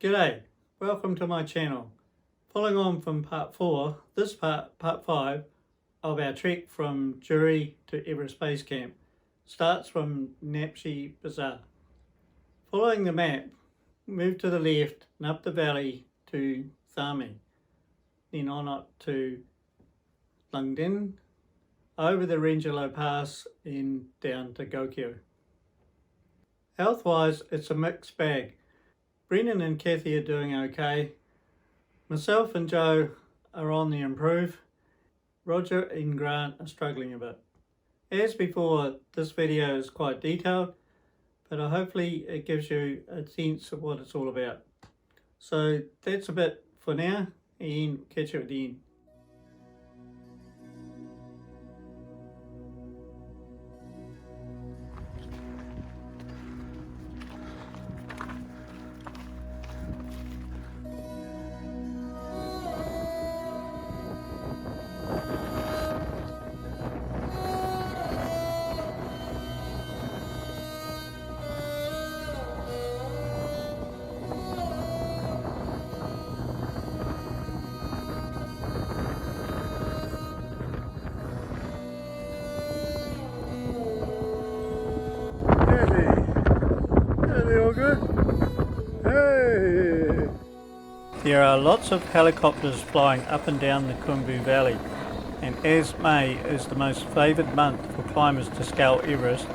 G'day, welcome to my channel. Following on from part 4, this part 5 of our trek from Jiri to Everest Base Camp starts from Namache Bazar. Following the map, move to the left and up the valley to Thame, then on up to Lungden, over the Renjo Pass and down to Gokyo. Health-wise, it's a mixed bag. Brendan and Kathy are doing okay. Myself and Joe are on the improve. Roger and Grant are struggling a bit. As before, this video is quite detailed, but hopefully it gives you a sense of what it's all about. So that's a bit for now, and catch you at the end. There are lots of helicopters flying up and down the Khumbu Valley, and as May is the most favoured month for climbers to scale Everest,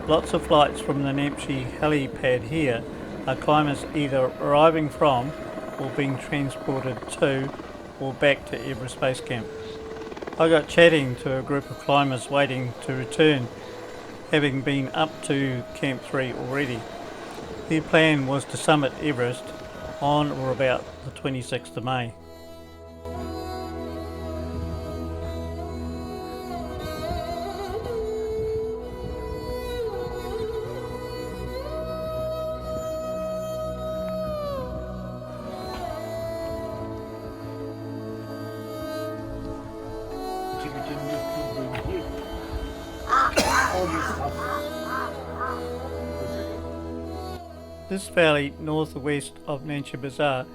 lots of flights from the Namache helipad here are climbers either arriving from or being transported to or back to Everest Base Camp. I got chatting to a group of climbers waiting to return, having been up to Camp 3 already. Their plan was to summit Everest on or about the 26th of May. This valley northwest of Namache Bazar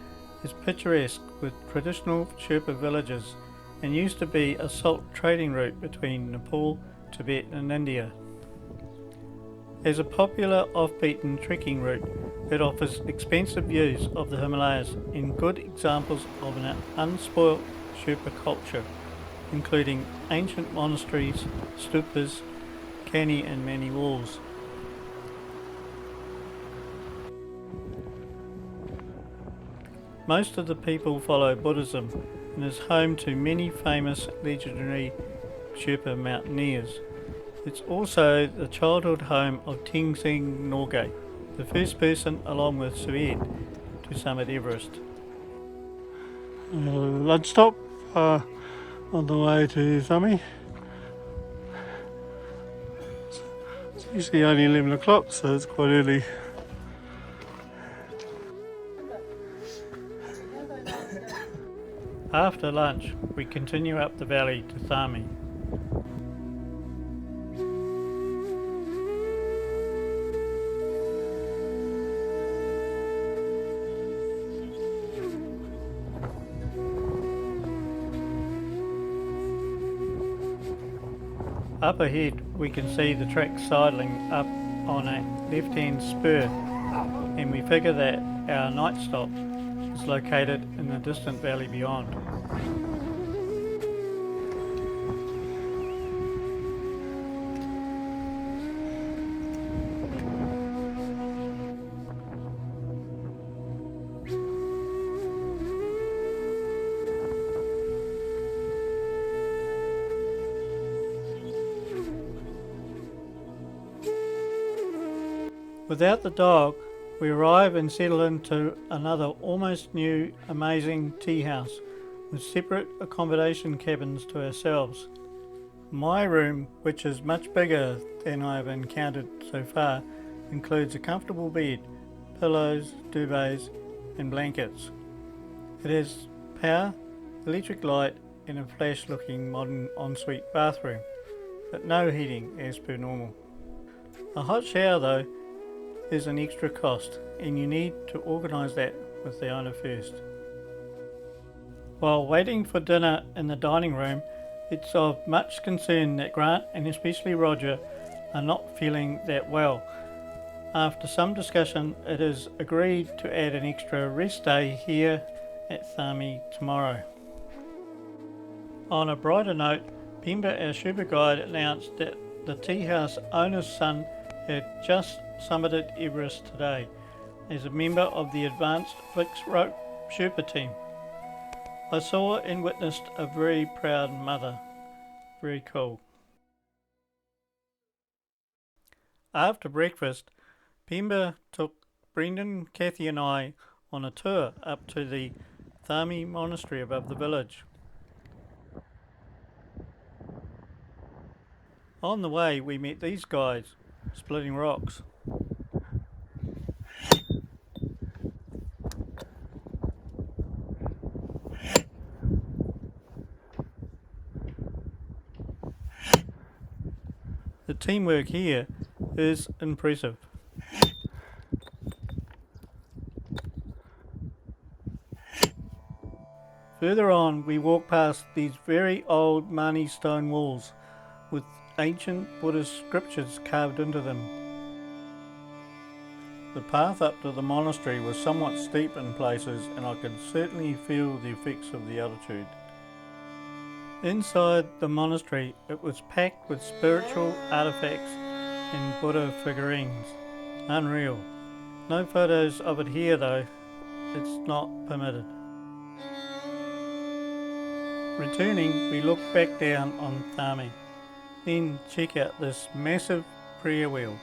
is picturesque with traditional Sherpa villages and used to be a salt trading route between Nepal, Tibet and India. As a popular off-beaten trekking route, it offers expansive views of the Himalayas and good examples of an unspoilt Sherpa culture, including ancient monasteries, stupas, canny and many walls. Most of the people follow Buddhism and is home to many famous legendary Sherpa mountaineers. It's also the childhood home of Tenzing Norgay, the first person along with Sued to summit Everest. Lunch stop on the way to Thame. It's usually only 11 o'clock, so it's quite early. After lunch, we continue up the valley to Thame. Up ahead, we can see the track sidling up on a left-hand spur, and we figure that our night stop is located in the distant valley beyond. Without the dog, we arrive and settle into another almost new, amazing tea house with separate accommodation cabins to ourselves. My room, which is much bigger than I have encountered so far, includes a comfortable bed, pillows, duvets and blankets. It has power, electric light and a flash-looking modern ensuite bathroom, but no heating as per normal. A hot shower though is an extra cost, and you need to organise that with the owner first. While waiting for dinner in the dining room, it's of much concern that Grant and especially Roger are not feeling that well. After some discussion, it is agreed to add an extra rest day here at Thame tomorrow. On a brighter note, Pemba, our Sherpa guide, announced that the tea house owner's son had just summited Everest today as a member of the advanced fixed rope Sherpa team. I saw and witnessed a very proud mother. Very cool. After breakfast, Pemba took Brendan, Kathy and I on a tour up to the Thame monastery above the village. On the way we met these guys, splitting rocks. The teamwork here is impressive. Further on we walk past these very old Mani stone walls with ancient Buddhist scriptures carved into them. The path up to the monastery was somewhat steep in places and I could certainly feel the effects of the altitude. Inside the monastery it was packed with spiritual artifacts and Buddha figurines. Unreal. No photos of it here though, it's not permitted. Returning, we look back down on Thame. Then check out this massive prayer wheel.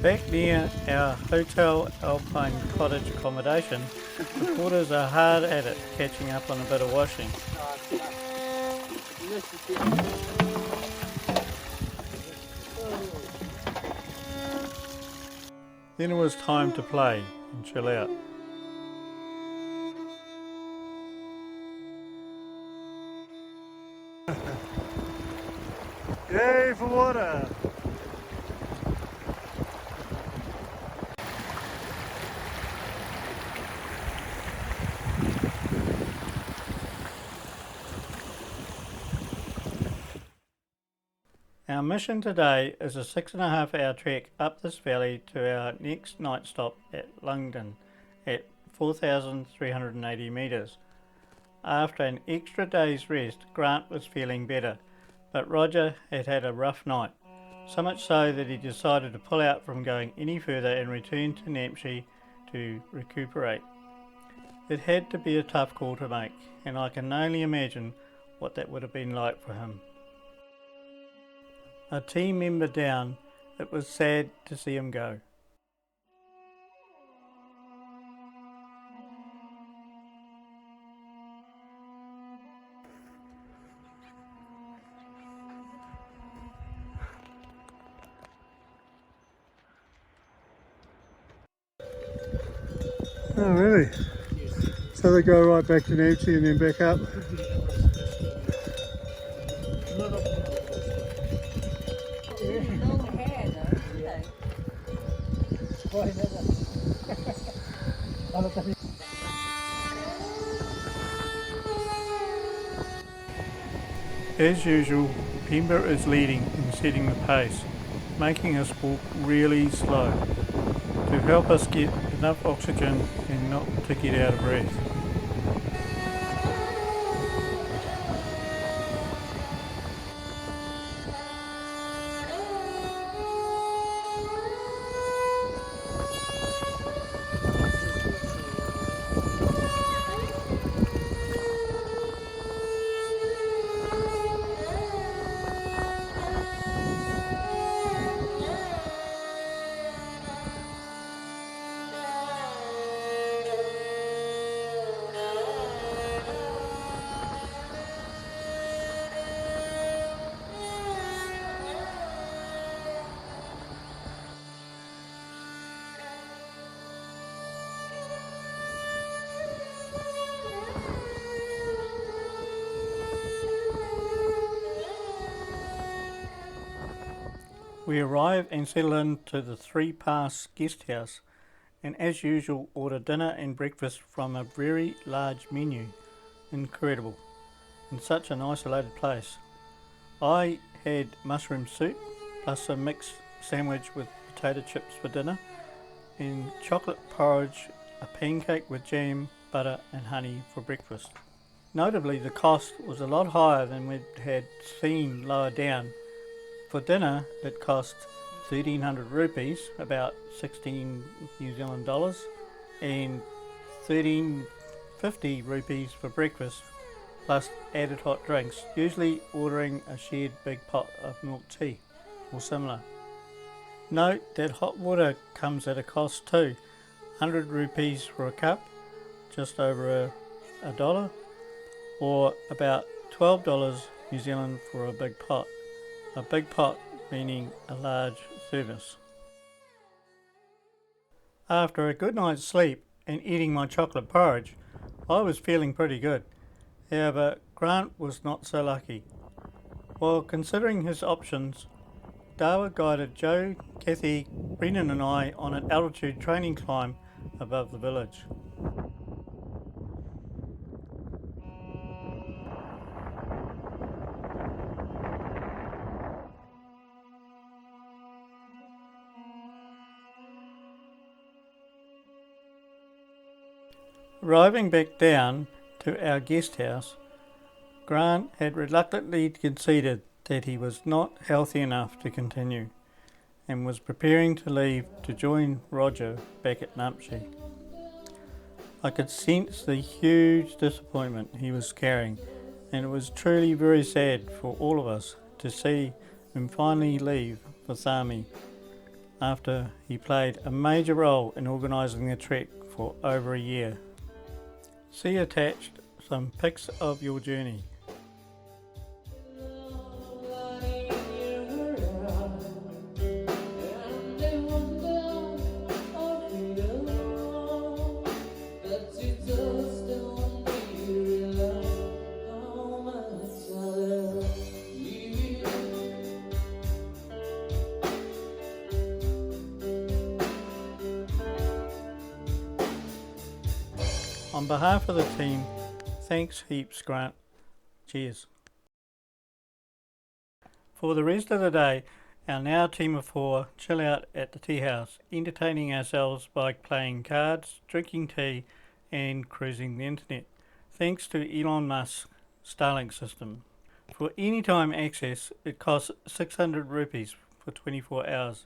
Back near our Hotel Alpine cottage accommodation, the porters are hard at it catching up on a bit of washing. Then it was time to play and chill out. Yay for water! Our mission today is a 6.5 hour trek up this valley to our next night stop at Lungden at 4,380 metres. After an extra day's rest, Grant was feeling better, but Roger had had a rough night, so much so that he decided to pull out from going any further and return to Namache to recuperate. It had to be a tough call to make, and I can only imagine what that would have been like for him. A team member down, it was sad to see him go. Oh really? So they go right back to Nancy and then back up? As usual, Pemba is leading and setting the pace, making us walk really slow to help us get enough oxygen and not to get out of breath. We arrive and settle into the 3 Pass guest house, and as usual order dinner and breakfast from a very large menu. Incredible, in such an isolated place. I had mushroom soup plus a mixed sandwich with potato chips for dinner, and chocolate porridge, a pancake with jam, butter and honey for breakfast. Notably, the cost was a lot higher than we had seen lower down. For dinner, it cost 1,300 rupees, about 16 New Zealand dollars, and 1,350 rupees for breakfast, plus added hot drinks, usually ordering a shared big pot of milk tea or similar. Note that hot water comes at a cost too, 100 rupees for a cup, just over a dollar, or about $12 New Zealand for a big pot. A big pot meaning a large service. After a good night's sleep and eating my chocolate porridge, I was feeling pretty good. However, Grant was not so lucky. While considering his options, Dawa guided Joe, Kathy, Brennan and I on an altitude training climb above the village. Arriving back down to our guest house, Grant had reluctantly conceded that he was not healthy enough to continue and was preparing to leave to join Roger back at Namache. I could sense the huge disappointment he was carrying, and it was truly very sad for all of us to see him finally leave for Thame after he played a major role in organising the trek for over a year. See attached some pics of your journey. On behalf of the team, thanks heaps, Grant. Cheers. For the rest of the day, our now team of 4 chill out at the tea house, entertaining ourselves by playing cards, drinking tea and cruising the internet, thanks to Elon Musk's Starlink system. For anytime access, it costs 600 rupees for 24 hours.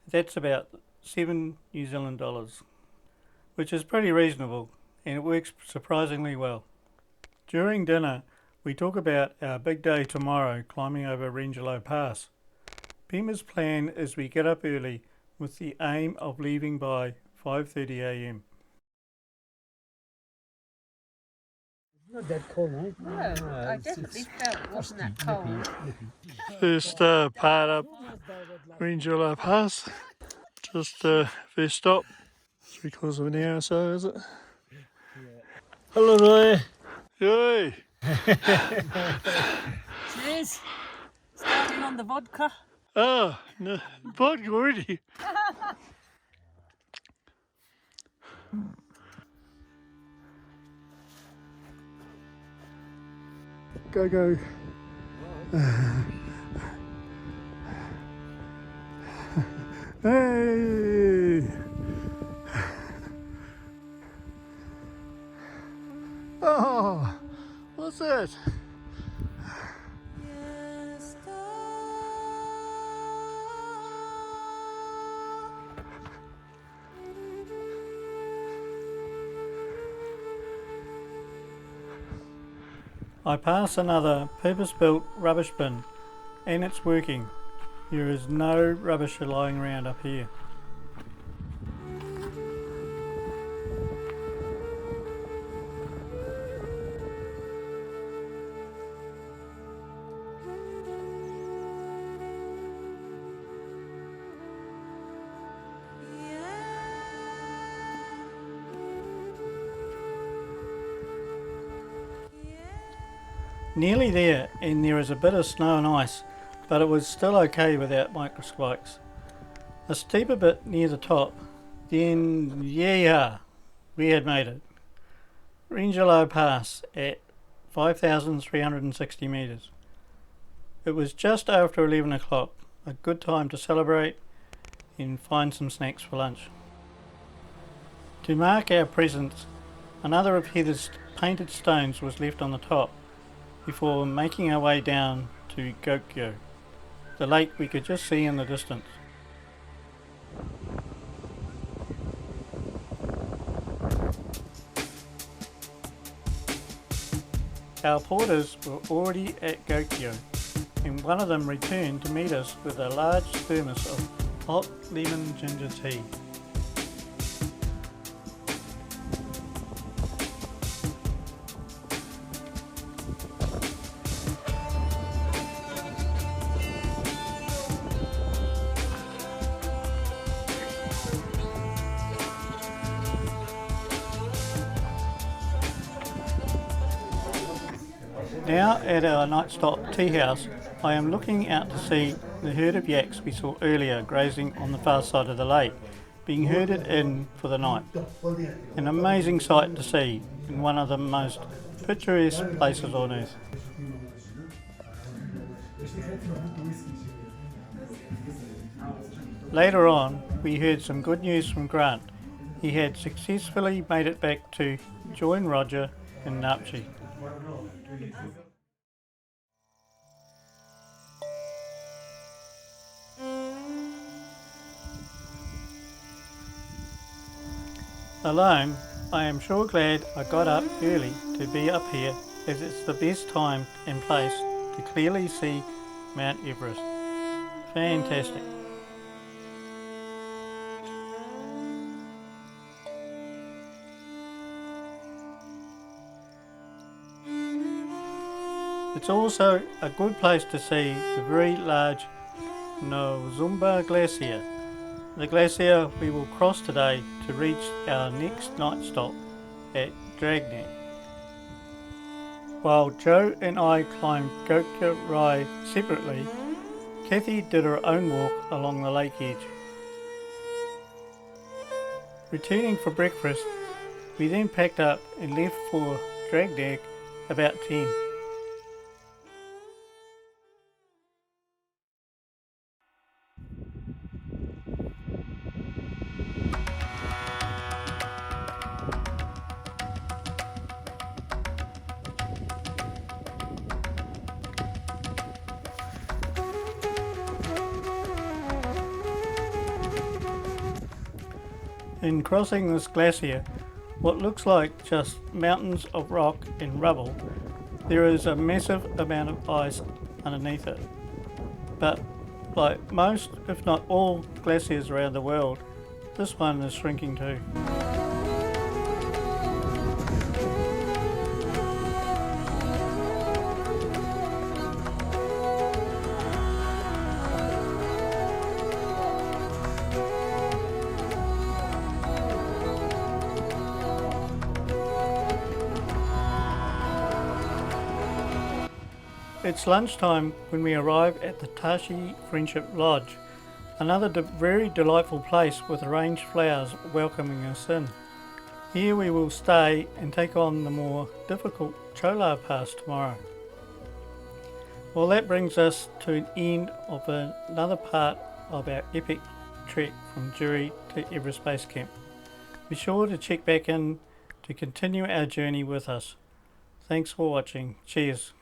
That's about 7 New Zealand dollars, which is pretty reasonable, and it works surprisingly well. During dinner, we talk about our big day tomorrow climbing over Renjo Pass. Pima's plan is we get up early with the aim of leaving by 5:30 a.m. Not that cold, eh? No, I definitely felt it wasn't that cold. First part up Renjo Pass. Just first stop. 3/4 of an hour or so, is it? Hello, Roy. Yay! Cheers. Starting on the vodka. Oh, no, vodka already. Go. Hey! Oh, what's that? I pass another purpose-built rubbish bin, and it's working. There is no rubbish lying around up here. Nearly there, and there is a bit of snow and ice, but it was still okay without microspikes. A steeper bit near the top, then yeah, we had made it. Renjo Pass at 5,360 metres. It was just after 11 o'clock, a good time to celebrate and find some snacks for lunch. To mark our presence, another of Heather's painted stones was left on the top before making our way down to Gokyo, the lake we could just see in the distance. Our porters were already at Gokyo, and one of them returned to meet us with a large thermos of hot lemon ginger tea. Now at our night stop tea house, I am looking out to see the herd of yaks we saw earlier grazing on the far side of the lake, being herded in for the night. An amazing sight to see in one of the most picturesque places on earth. Later on, we heard some good news from Grant. He had successfully made it back to join Roger in Namache. Alone, I am sure glad I got up early to be up here, as it's the best time and place to clearly see Mount Everest. Fantastic. It's also a good place to see the very large Nozumba glacier, the glacier we will cross today to reach our next night stop at Dragnag. While Joe and I climbed Gokyo separately, Kathy did her own walk along the lake edge. Returning for breakfast, we then packed up and left for Dragnag about 10. In crossing this glacier, what looks like just mountains of rock and rubble, there is a massive amount of ice underneath it. But like most, if not all, glaciers around the world, this one is shrinking too. It's lunchtime when we arrive at the Tashi Friendship Lodge, another very delightful place with arranged flowers welcoming us in. Here we will stay and take on the more difficult Chola Pass tomorrow. Well, that brings us to an end of another part of our epic trek from Jiri to Everest Base Camp. Be sure to check back in to continue our journey with us. Thanks for watching. Cheers.